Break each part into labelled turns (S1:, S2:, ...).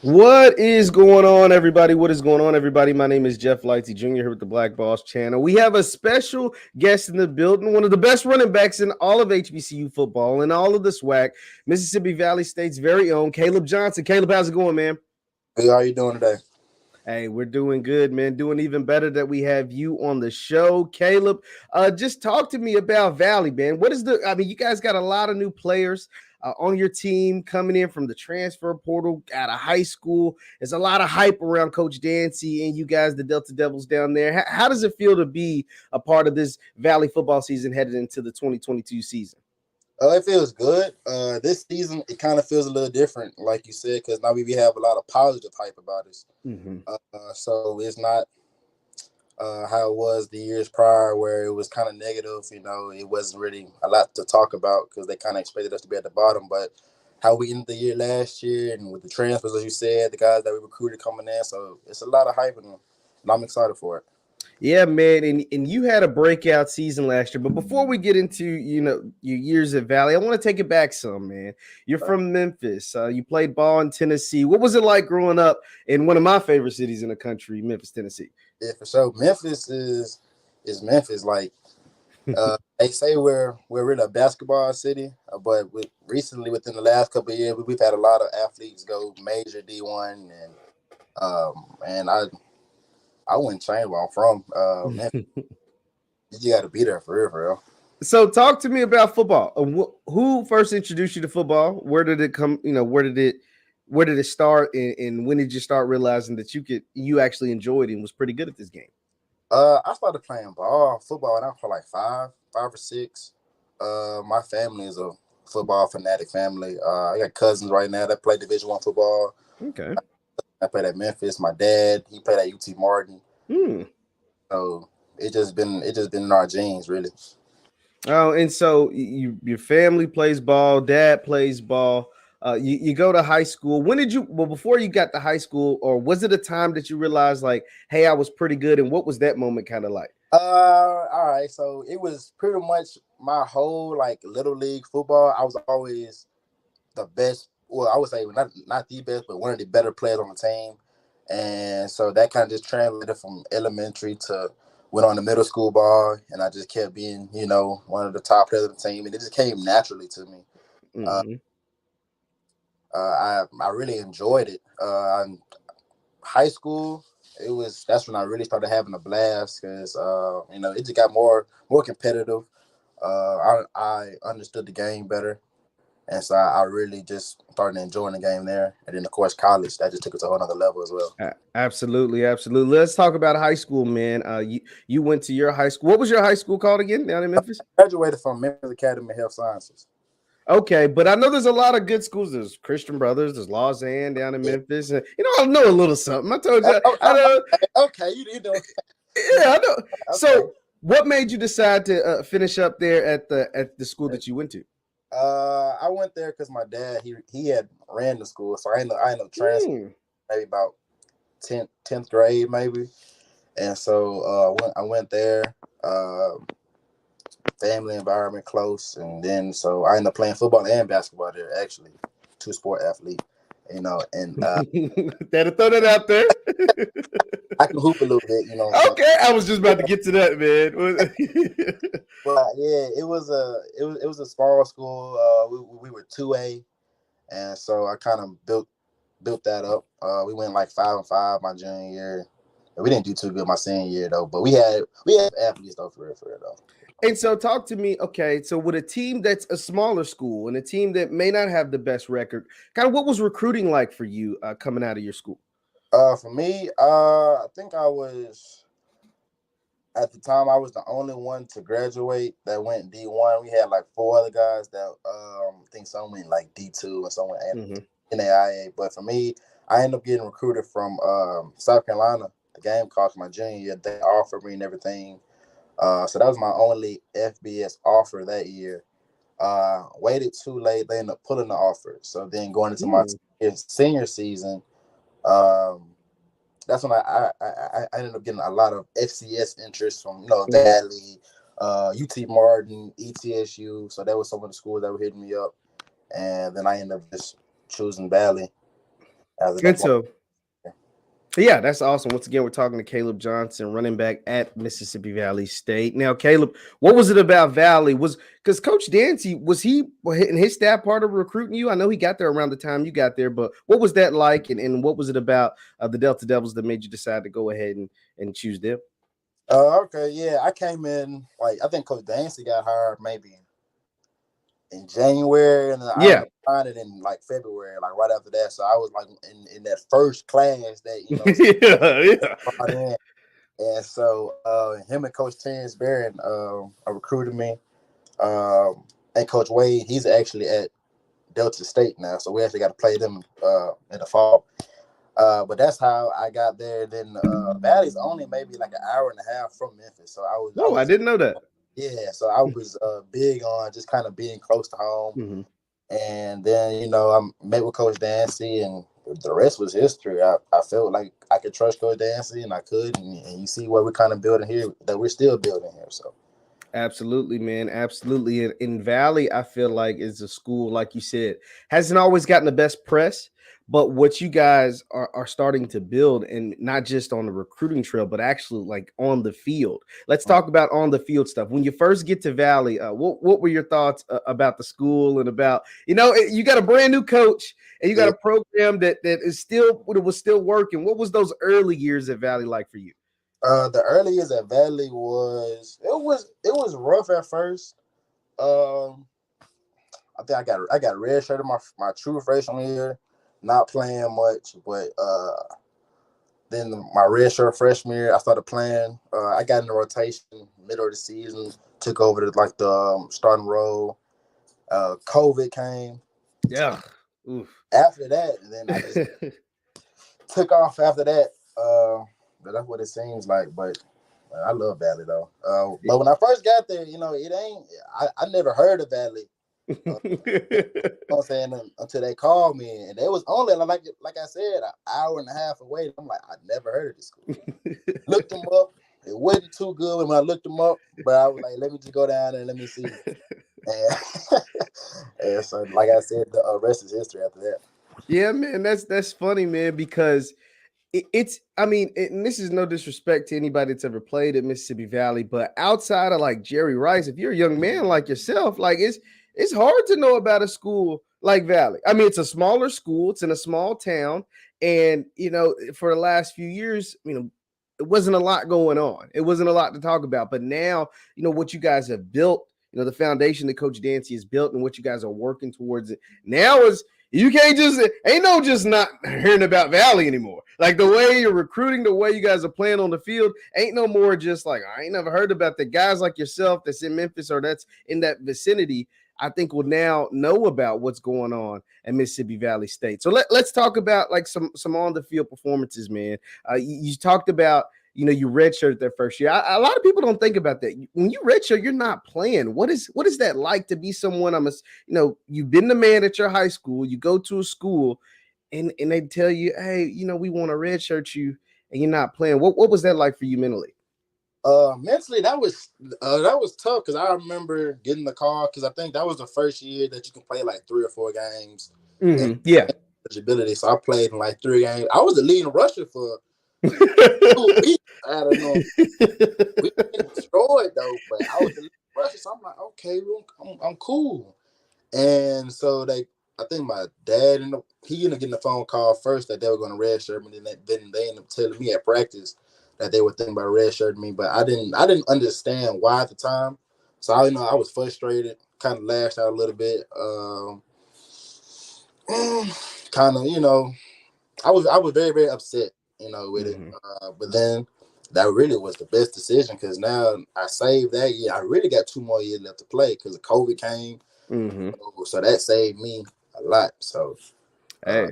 S1: What is going on, everybody? What is going on, everybody? My name is JeffLightsyJr. here with the Black Boss channel. We have a special guest in the building, one of the best running backs in all of HBCU football and all of the SWAC, Mississippi Valley State's very own Caleb Johnson. Caleb, how's it going, man?
S2: Hey, how you doing today?
S1: Hey, we're doing good, man. Doing even better that we have you on the show. Caleb, just talk to me about Valley, man. You guys got a lot of new players on your team coming in from the transfer portal out of high school. There's a lot of hype around Coach Dancy and you guys, the Delta Devils down there. How does it feel to be a part of this Valley football season headed into the 2022 season?
S2: It feels good. This season, it kind of feels a little different, like you said, because now we have a lot of positive hype about us.
S1: Mm-hmm.
S2: So it's not how it was the years prior, where it was kind of negative. It wasn't really a lot to talk about because they kind of expected us to be at the bottom. But how we ended the year last year, and with the transfers, as you said, the guys that we recruited coming in, so it's a lot of hype, and I'm excited for it.
S1: Yeah, man, and you had a breakout season last year. But before we get into your years at Valley, I want to take it back some, man. You're from Memphis. You played ball in Tennessee. What was it like growing up in one of my favorite cities in the country, Memphis, Tennessee?
S2: Yeah, for sure. Memphis is Memphis. Like they say, we're really a basketball city, but recently within the last couple of years, we've had a lot of athletes go major D1, and I wouldn't change where I'm from. Memphis, you got to be there for real.
S1: So talk to me about football. Who first introduced you to football? Where did it come? Where did it start? And when did you start realizing that you actually enjoyed it and was pretty good at this game?
S2: I started playing football when I was like five or six. My family is a football fanatic family. I got cousins right now that play Division I football.
S1: Okay.
S2: I played at Memphis. My dad, he played at UT Martin. So it just been in our genes, really.
S1: Oh, and so your family plays ball, dad plays ball. You go to high school. Before you got to high school, or was it a time that you realized like, hey, I was pretty good? And what was that moment kind of like?
S2: All right. So it was pretty much my whole like little league football. I was always the best. Well, I would say not the best, but one of the better players on the team. And so that kind of just translated from elementary to went on the middle school ball, and I just kept being, one of the top players of the team, and it just came naturally to me.
S1: Mm-hmm.
S2: I really enjoyed it. High school, that's when I really started having a blast because it just got more competitive. I understood the game better. And so I really just started enjoying the game there. And then, of course, college, that just took it to a whole other level as well.
S1: Absolutely. Let's talk about high school, man. You went to your high school. What was your high school called again down in Memphis?
S2: I graduated from Memphis Academy of Health Sciences.
S1: Okay, but I know there's a lot of good schools. There's Christian Brothers. There's Lausanne down in Memphis. I know a little something. I told you. I know.
S2: Okay, you know.
S1: Yeah, I know. Okay. So what made you decide to finish up there at the school that you went to?
S2: I went there because my dad he had ran the school, so I ended up transferring maybe about 10th grade maybe, and so I went there. Family environment close, and then so I ended up playing football and basketball there. Actually, two-sport athlete, and
S1: that'll throw that out there.
S2: I can hoop a little bit,
S1: Okay, I was just about to get to that, man.
S2: But yeah, it was a small school. We were 2A, and so I kind of built that up. We went like 5-5 my junior year. We didn't do too good my senior year though, but we had athletes though for real though.
S1: And so talk to me, okay, so with a team that's a smaller school and a team that may not have the best record, kind of what was recruiting like for you coming out of your school?
S2: For me, I think at the time I was the only one to graduate that went D1. We had like 4 other guys that I think some went like D2 and some went NAIA. But for me, I ended up getting recruited from South Carolina, the game coach my junior year. They offered me and everything. So that was my only FBS offer that year. Waited too late. They ended up pulling the offer. So then going into my senior season, that's when I ended up getting a lot of FCS interest from Valley, UT Martin, ETSU. So that was some of the schools that were hitting me up, and then I ended up just choosing Valley.
S1: And so, yeah, that's awesome. Once again, we're talking to Caleb Johnson, running back at Mississippi Valley State. Now, Caleb, what was it about Valley? Was because Coach Dancy, was he in his staff part of recruiting you? I know he got there around the time you got there, but what was that like? And what was it about the Delta Devils that made you decide to go ahead and choose them?
S2: Okay, yeah, I came in, like, I think Coach Dancy got hired maybe in January, and then I ended up signing in like February, like right after that. So I was like in that first class that, you know, brought in. And so him and Coach Terrence Barron recruited me. And Coach Wade, he's actually at Delta State now, so we actually got to play them in the fall. But that's how I got there. Then Valley's only maybe like an hour and a half from Memphis, so
S1: I didn't know that.
S2: Yeah, so I was big on just kind of being close to home. Mm-hmm. And then, you know, I met with Coach Dancy, and the rest was history. I felt like I could trust Coach Dancy, and I could. And you see what we're kind of building here, that we're still building here. So.
S1: Absolutely, man. Absolutely. In Valley, I feel like is a school, like you said, hasn't always gotten the best press, but what you guys are starting to build, and not just on the recruiting trail, but actually like on the field. Let's talk about on the field stuff. When you first get to Valley, what were your thoughts about the school and about, you know, you got a brand new coach and you got a program that was still working. What was those early years at Valley like for you?
S2: The early years at Valley was rough at first. I think I got red shirt in my true freshman year, not playing much, but then my red shirt freshman year, I started playing. I got in the rotation middle of the season, took over to like the starting role. COVID came.
S1: Yeah. Oof.
S2: After that, and then I just took off after that. But that's what it seems like. But I love Valley though. But when I first got there, you know, I never heard of Valley. You know what I'm saying? Until they called me, and it was only like I said, an hour and a half away. I'm like, I never heard of this school. Looked them up. It wasn't too good when I looked them up, but I was like, let me just go down there and let me see. And so, like I said, the rest is history after that.
S1: Yeah, man, that's funny, man, because it's, I mean, and this is no disrespect to anybody that's ever played at Mississippi Valley, but outside of like Jerry Rice, if you're a young man like yourself, like it's hard to know about a school like Valley. I mean, it's a smaller school, it's in a small town, and you know, for the last few years, you know, it wasn't a lot going on. It wasn't a lot to talk about, but now, you know, what you guys have built, you know, the foundation that Coach Dancy has built and what you guys are working towards it now is, you can't just not hearing about Valley anymore. Like the way you're recruiting, the way you guys are playing on the field, ain't no more just like, I ain't never heard about the guys like yourself that's in Memphis or that's in that vicinity. I think will now know about what's going on at Mississippi Valley State. So let's talk about like some on the field performances, man. You talked about, you know, you redshirted that first year. A lot of people don't think about that. When you redshirt, you're not playing. What is that like to be someone? You've been the man at your high school. You go to a school, and they tell you, hey, you know, we want to redshirt you, and you're not playing. What was that like for you mentally?
S2: Mentally, that was tough because I remember getting the call because I think that was the first year that you can play like 3 or 4 games.
S1: Mm-hmm. Yeah,
S2: eligibility. So I played in like 3 games. I was the leading rusher for 2 weeks. I don't know. We didn't destroy it though, but I was the leading rusher. So I'm like, okay, I'm cool. And so I think my dad ended up getting a phone call first that they were going to redshirt me. Then they ended up telling me at practice that they were thinking about redshirting me, but I didn't understand why at the time. So I was frustrated, kind of lashed out a little bit. Kind of, you know, I was very, very upset, you know, with it. But then that really was the best decision because now I saved that year. I really got 2 more years left to play because COVID came. So that saved me a lot. So,
S1: hey.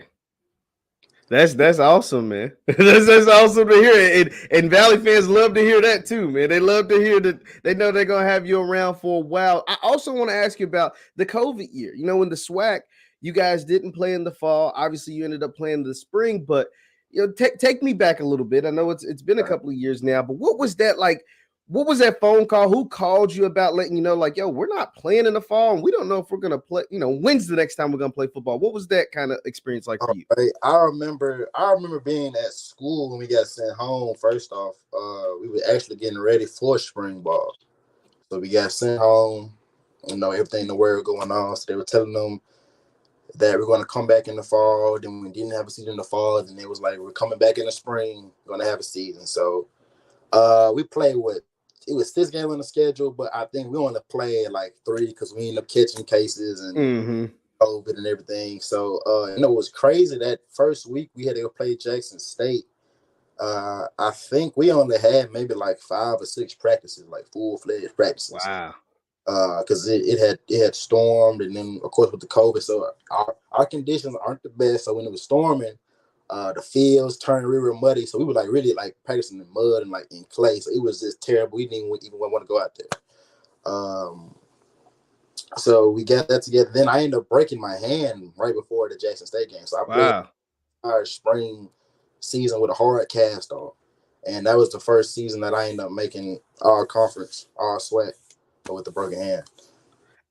S1: That's awesome, man. that's awesome to hear. And Valley fans love to hear that too, man. They love to hear that they know they're gonna have you around for a while. I also want to ask you about the Covey year. You know, in the SWAC, you guys didn't play in the fall. Obviously, you ended up playing in the spring, but you know, take me back a little bit. I know it's been a couple of years now, but what was that like? What was that phone call? Who called you about letting you know, like, yo, we're not playing in the fall and we don't know if we're going to play, when's the next time we're going to play football? What was that kind of experience like for you?
S2: I remember being at school when we got sent home. First off, we were actually getting ready for spring ball. So we got sent home, everything in the world going on. So they were telling them that we're going to come back in the fall. Then we didn't have a season in the fall. Then it was like, we're coming back in the spring, going to have a season. So we played it was 6 games on the schedule, but I think we only played like 3 because we ended up catching cases and COVID and everything. So, it was crazy that first week we had to go play Jackson State. I think we only had maybe like 5 or 6 practices, like full-fledged practices.
S1: Wow.
S2: Because it had stormed, and then of course with the COVID, so our conditions aren't the best. So when it was storming, the fields turned real muddy. So we were like really like practicing in mud and like in clay. So it was just terrible. We didn't even want to go out there. So we got that together. Then I ended up breaking my hand right before the Jackson State game. So I played our spring season with a hard cast on, and that was the first season that I ended up making our conference, our SWAC, with the broken hand.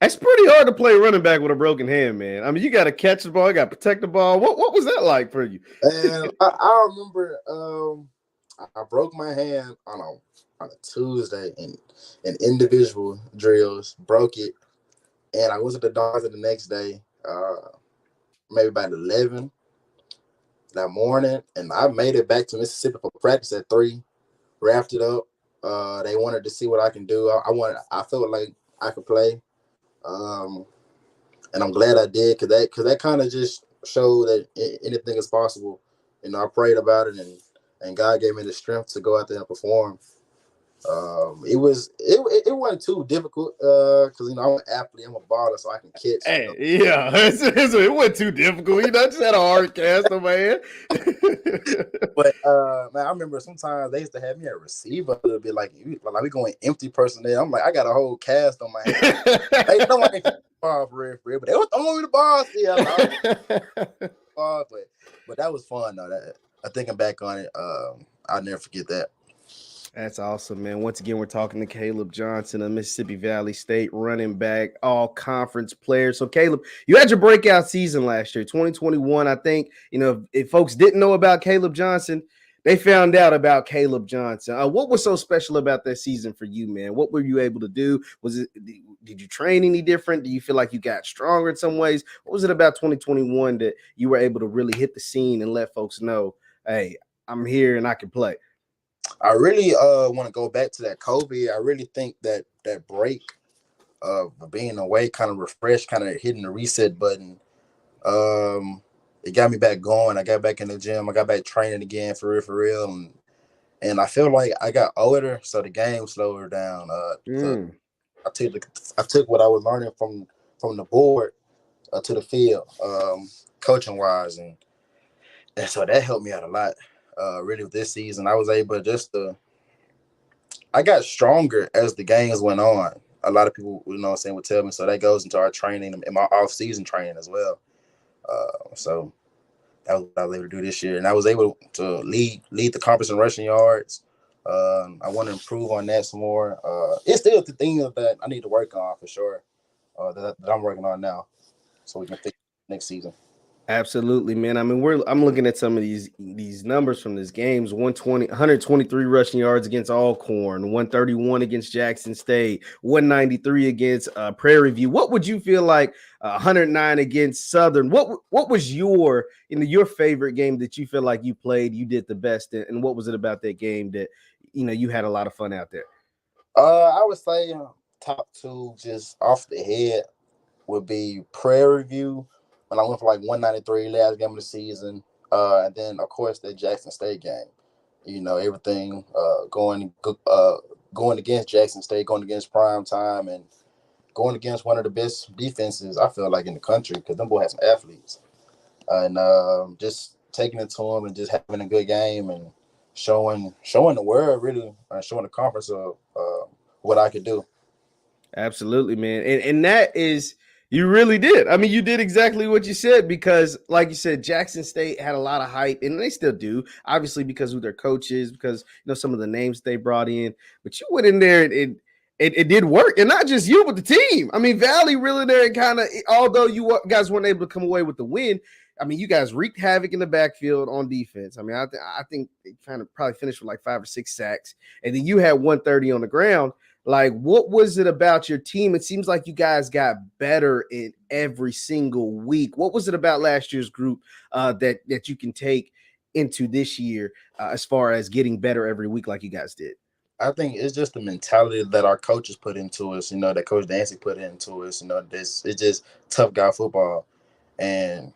S1: It's pretty hard to play running back with a broken hand, man. I mean, you got to catch the ball, you got to protect the ball. What was that like for you?
S2: And I remember I broke my hand on a Tuesday in individual drills, broke it, and I went to the doctor the next day, maybe about 11 that morning, and I made it back to Mississippi for practice at 3, wrapped it up. They wanted to see what I can do. I felt like I could play. And I'm glad I did, because that kind of just showed that anything is possible. I prayed about it, and God gave me the strength to go out there and perform. It wasn't too difficult, because I'm an athlete, I'm a baller, so I can catch.
S1: Hey, yeah, it wasn't too difficult. I just had a hard cast on my hand.
S2: But man, I remember sometimes they used to have me at receiver. It'd be like we going empty personnel. I'm like, I got a whole cast on my hand. They know I can ball for real, but they were throwing me the ball still. But that was fun though. Thinking back on it, I'll never forget that.
S1: That's awesome, man. Once again, we're talking to Caleb Johnson, a Mississippi Valley State running back, all conference player. So, Caleb, you had your breakout season last year, 2021. I think, if folks didn't know about Caleb Johnson, they found out about Caleb Johnson. What was so special about that season for you, man? What were you able to do? Did you train any different? Do you feel like you got stronger in some ways? What was it about 2021 that you were able to really hit the scene and let folks know, hey, I'm here and I can play?
S2: I really want to go back to that Covey Year. I really think that break of being away kind of refreshed, kind of hitting the reset button. It got me back going. I got back in the gym. I got back training again for real. And I feel like I got older, so the game slowed down. So I took what I was learning from the board to the field, coaching wise, and so that helped me out a lot. Really, this season, I was able I got stronger as the games went on. A lot of people, would tell me. So that goes into our training and my off-season training as well. So that was what I was able to do this year, and I was able to lead the conference in rushing yards. I want to improve on that some more. It's still the thing that I need to work on for sure. That I'm working on now, so we can fix next season.
S1: Absolutely, man. I mean, I'm looking at some of these numbers from this games. 123 rushing yards against Alcorn, 131 against Jackson State, 193 against Prairie View. What would you feel like 109 against Southern? What was your favorite game that you feel like you played, you did the best in, and what was it about that game that you had a lot of fun out there?
S2: I would say top 2 just off the head would be Prairie View. When I went for like 193 last game of the season, and then of course the Jackson State game. Everything going against Jackson State, going against prime time, and going against one of the best defenses I feel like in the country, because them boys have some athletes, and just taking it to them and just having a good game and showing the world really, showing the conference of what I could do.
S1: Absolutely, man, and that is. You really did. I mean, you did exactly what you said because, like you said, Jackson State had a lot of hype, and they still do, obviously, because of their coaches, because some of the names they brought in. But you went in there and it did work, and not just you, but the team. I mean, Valley really there and kind of, although you guys weren't able to come away with the win, I mean, you guys wreaked havoc in the backfield on defense. I mean, I think they kind of probably finished with like 5 or 6 sacks, and then you had 130 on the ground. Like, what was it about your team? It seems like you guys got better in every single week. What was it about last year's group that you can take into this year as far as getting better every week like you guys did?
S2: I think it's just the mentality that our coaches put into us, that Coach Dancy put into us. It's just tough guy football. And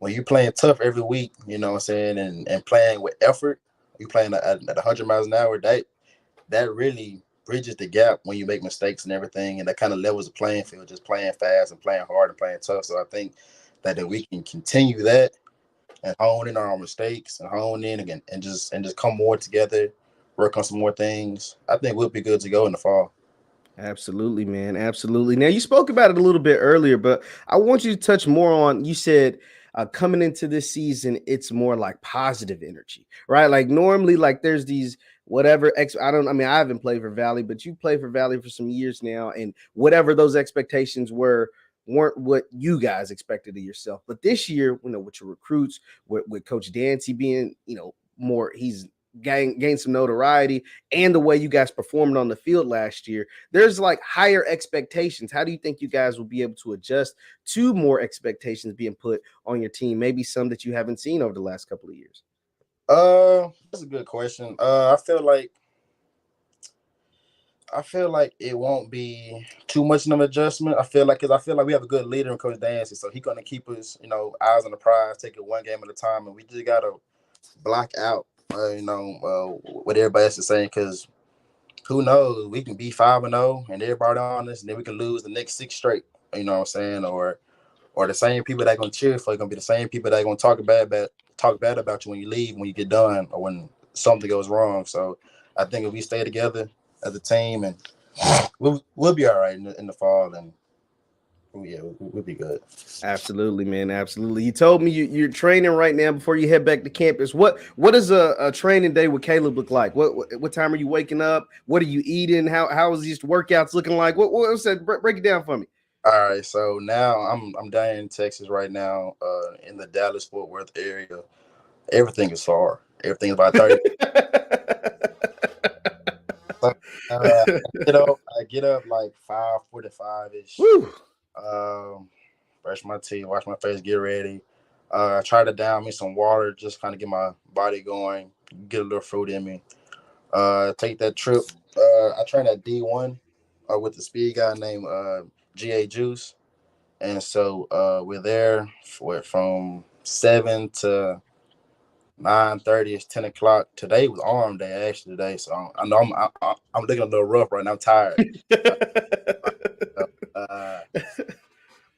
S2: when you're playing tough every week, you know what I'm saying, and playing with effort, you playing at 100 miles an hour, that really bridges the gap when you make mistakes and everything, and that kind of levels the playing field, just playing fast and playing hard and playing tough. So I think that if we can continue that and hone in on our mistakes and hone in again and just come more together, work on some more things, I think we'll be good to go in the fall.
S1: Absolutely, man. Absolutely. Now, you spoke about it a little bit earlier, but I want you to touch more on, you said coming into this season, it's more like positive energy, right? Like normally, like there's these whatever I haven't played for Valley, but you played for Valley for some years now, and whatever those expectations weren't what you guys expected of yourself. But this year, with your recruits, with Coach Dancy being, more, he's gained some notoriety, and the way you guys performed on the field last year, there's like higher expectations. How do you think you guys will be able to adjust to more expectations being put on your team? Maybe some that you haven't seen over the last couple of years.
S2: That's a good question. I feel like it won't be too much of an adjustment. I feel like we have a good leader in Coach Dancy, so he's gonna keep us, eyes on the prize, take it one game at a time, and we just gotta block out, what everybody else is saying, because who knows, we can be 5-0 and everybody on us, and then we can lose the next 6 straight. You know what I'm saying? Or the same people that are gonna cheer for you gonna be the same people that are gonna talk bad about you when you leave, when you get done, or when something goes wrong. So I think if we stay together as a team, and we'll be all right in the fall, and we'll be good.
S1: Absolutely, man. Absolutely. You told me you're training right now before you head back to campus. What does a training day with Caleb look like? What time are you waking up? What are you eating? How is these workouts looking like? What's that? Break it down for me.
S2: All right, so now I'm down in Texas right now, in the Dallas-Fort Worth area. Everything is far. Everything is about 30. So, I get up like 5:45 ish. Brush my teeth, wash my face, get ready. Try to down me some water, just kind of get my body going, get a little fruit in me. Take that trip. I train at D1 with the speed guy named GA Juice, and so we're there from 7 to 9:30. It's 10 o'clock. Today was arm day actually today, so I know I'm looking a little rough right now. I'm tired.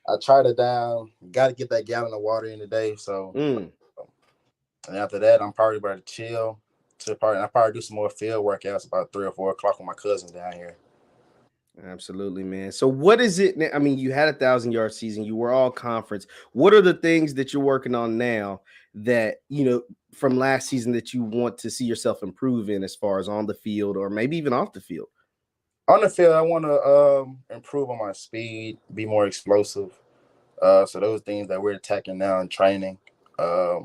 S2: I tried it down. Got to get that gallon of water in today. So, and after that, I'm probably about to chill. I probably do some more field workouts about 3 or 4 o'clock with my cousins down here.
S1: Absolutely, man. So what is it? I mean, you had a 1,000-yard season. You were all conference. What are the things that you're working on now that, from last season that you want to see yourself improve in as far as on the field or maybe even off the field?
S2: On the field, I want to improve on my speed, be more explosive. So those things that we're attacking now in training. I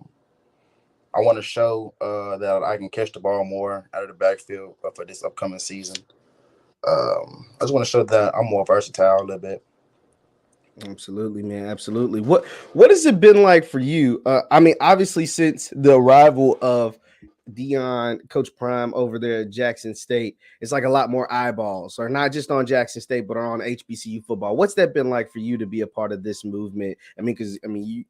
S2: want to show that I can catch the ball more out of the backfield for this upcoming season. I just want to show that I'm more versatile a little bit.
S1: Absolutely, man. Absolutely. What has it been like for you? I mean, obviously, since the arrival of Dion, Coach Prime over there at Jackson State, it's like a lot more eyeballs, or not just on Jackson State, but on HBCU football. What's that been like for you to be a part of this movement? I mean, because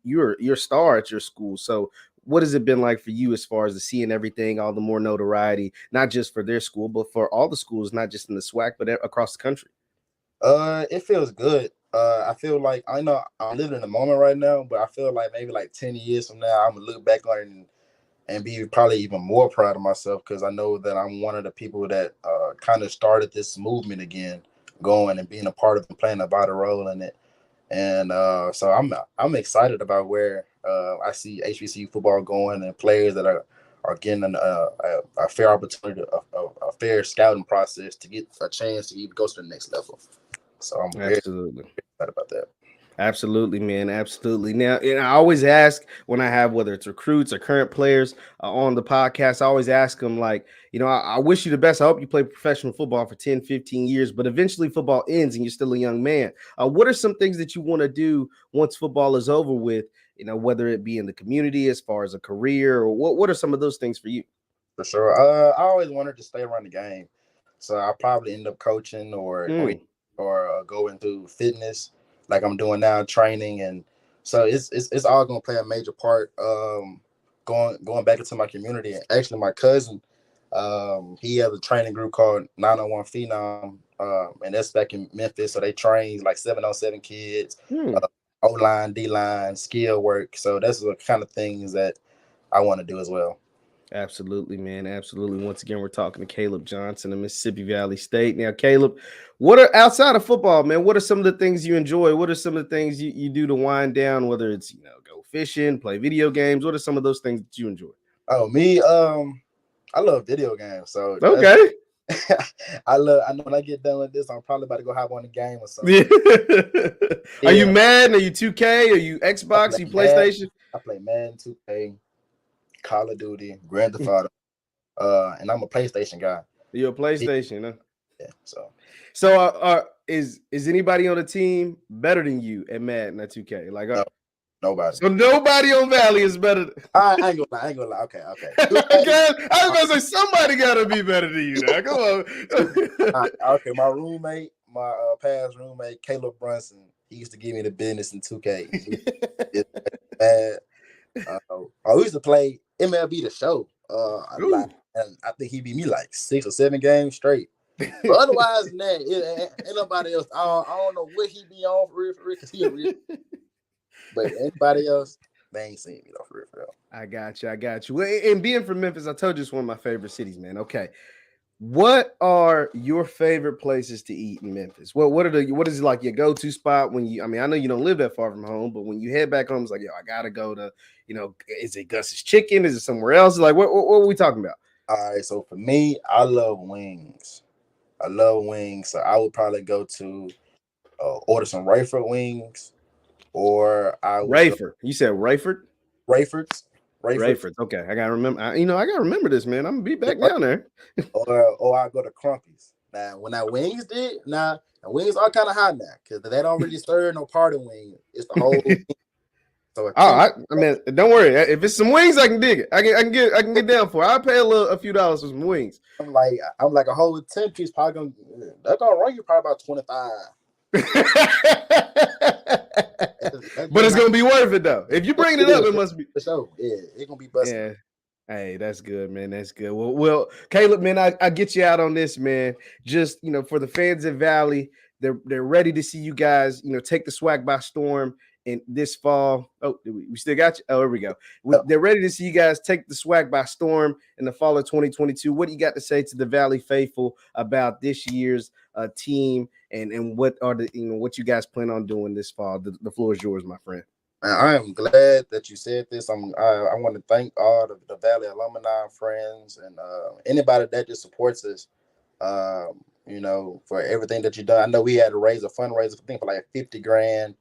S1: you're a star at your school, so what has it been like for you as far as seeing everything, all the more notoriety, not just for their school, but for all the schools, not just in the SWAC, but across the country?
S2: It feels good. I feel like I know I'm living in the moment right now, but I feel like maybe like 10 years from now, I'm gonna look back on it and be probably even more proud of myself, because I know that I'm one of the people that kind of started this movement again, going and being a part of and playing a vital role in it. And so I'm excited about where I see HBCU football going, and players that are getting a fair opportunity, a fair scouting process to get a chance to even go to the next level. So I'm very
S1: Absolutely.
S2: excited about that.
S1: Absolutely, man. Absolutely. Now, and I always ask when I have, whether it's recruits or current players on the podcast, I always ask them, like, I wish you the best. I hope you play professional football for 10, 15 years, but eventually football ends and you're still a young man. What are some things that you want to do once football is over with, whether it be in the community as far as a career, or what are some of those things for you?
S2: For sure. I always wanted to stay around the game. So I'll probably end up coaching or going through fitness like I'm doing now, training, and so it's all gonna play a major part. Going back into my community, and actually my cousin, he has a training group called 901 Phenom, and that's back in Memphis. So they train like 7-on-7 kids, O line, D line, skill work. So that's the kind of things that I want to do as well.
S1: Absolutely, man. Absolutely. Once again, we're talking to Caleb Johnson of Mississippi Valley State. Now, Caleb, what are, outside of football, man, what are some of the things you enjoy? What are some of the things you do to wind down, whether it's, go fishing, play video games? What are some of those things that you enjoy?
S2: Oh, me, I love video games. So
S1: okay.
S2: I know when I get done with this, I'm probably about to go hop on the game or something.
S1: Yeah. Are you Madden? Are you 2K? Are you Xbox? Are you PlayStation?
S2: I play Madden, 2K, Call of Duty, Grand Theft Auto, and I'm a PlayStation guy.
S1: You're a PlayStation, huh?
S2: Yeah.
S1: So is anybody on the team better than you at Madden at 2K? Like,
S2: no, nobody.
S1: So nobody on Valley is better.
S2: I ain't gonna lie. Okay.
S1: I was gonna say somebody gotta be better than you now. Come on.
S2: Okay, my roommate, my past roommate, Caleb Brunson, he used to give me the business in 2K. I used to play MLB The Show. And I think he beat me like 6 or 7 games straight. But otherwise than that, ain't nobody else. I don't know what he be on for real, because he a real. But anybody else, they ain't seen me though, for real.
S1: I got you. And being from Memphis, I told you it's one of my favorite cities, man. Okay. What are your favorite places to eat in Memphis? What is like your go-to spot when you, I know you don't live that far from home, but when you head back home, it's like, I gotta go to, is it Gus's Chicken? Is it somewhere else? Like, what are we talking about?
S2: All right, so for me, I love wings. So I would probably go to order some Rayford wings, or I would
S1: Rayford. You said Rayford?
S2: Rayford's.
S1: Okay, I gotta remember. I gotta remember this, man. I'm gonna be back down there.
S2: or I go to Crumpy's. Now, when that wings did, the wings are kind of hot now because they don't really serve no party wing. It's the whole. So
S1: don't worry. If it's some wings, I can dig it. I can get down for it. I'll pay a few dollars for some wings.
S2: I'm like a whole 10-piece. Probably that's gonna run you probably about 25.
S1: But it's gonna be worth it though. If you bring it up, it must be.
S2: So yeah, it's gonna be busting.
S1: Yeah. Hey, that's good, man. That's good. Well, Caleb, man, I get you out on this, man. Just for the fans at Valley, they're ready to see you guys, take the SWAC by storm in this fall. Oh, we still got you. Oh, here we go. They're ready to see you guys take the SWAC by storm in the fall of 2022. What do you got to say to the Valley faithful about this year's team and what are the what you guys plan on doing this fall? The floor is yours, my friend.
S2: I am glad that you said this. I want to thank all the Valley alumni, friends, and anybody that just supports us. For everything that you've done. I know we had to raise a fundraiser, I think, for like $50,000,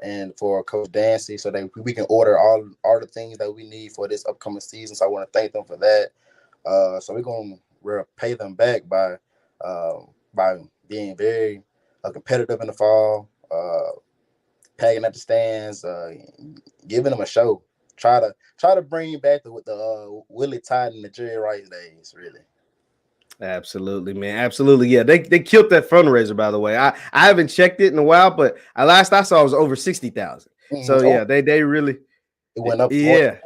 S2: and for Coach Dancy, so that we can order all the things that we need for this upcoming season. So I want to thank them for that. So we're gonna repay them back by being very competitive in the fall. Packing at the stands, giving them a show. Try to bring back the Willie Todd and the Jerry Rice days, really.
S1: Absolutely, man. Absolutely. Yeah, they killed that fundraiser, by the way. I haven't checked it in a while, but last I saw it was over 60,000. So yeah, they really
S2: went up.
S1: Yeah.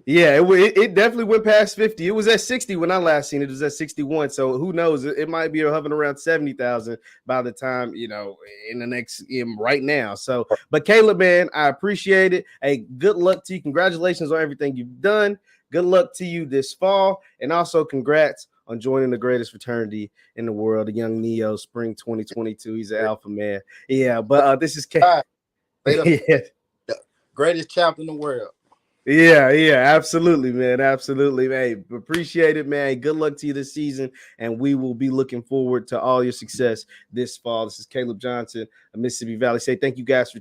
S1: Yeah, it definitely went past 50. It was at 60 when I last seen it. It was at 61. So who knows? It might be hovering around 70,000 by the time, in the next right now. So, but Caleb, man, I appreciate it. Hey, good luck to you. Congratulations on everything you've done. Good luck to you this fall. And also congrats on joining the greatest fraternity in the world, the Young Neo, Spring 2022. He's an alpha man. Yeah, but this is
S2: They
S1: yeah.
S2: the greatest champ in the world.
S1: Yeah, absolutely, man. Absolutely. Hey, appreciate it, man. Good luck to you this season, and we will be looking forward to all your success this fall. This is Caleb Johnson of Mississippi Valley. Say thank you guys for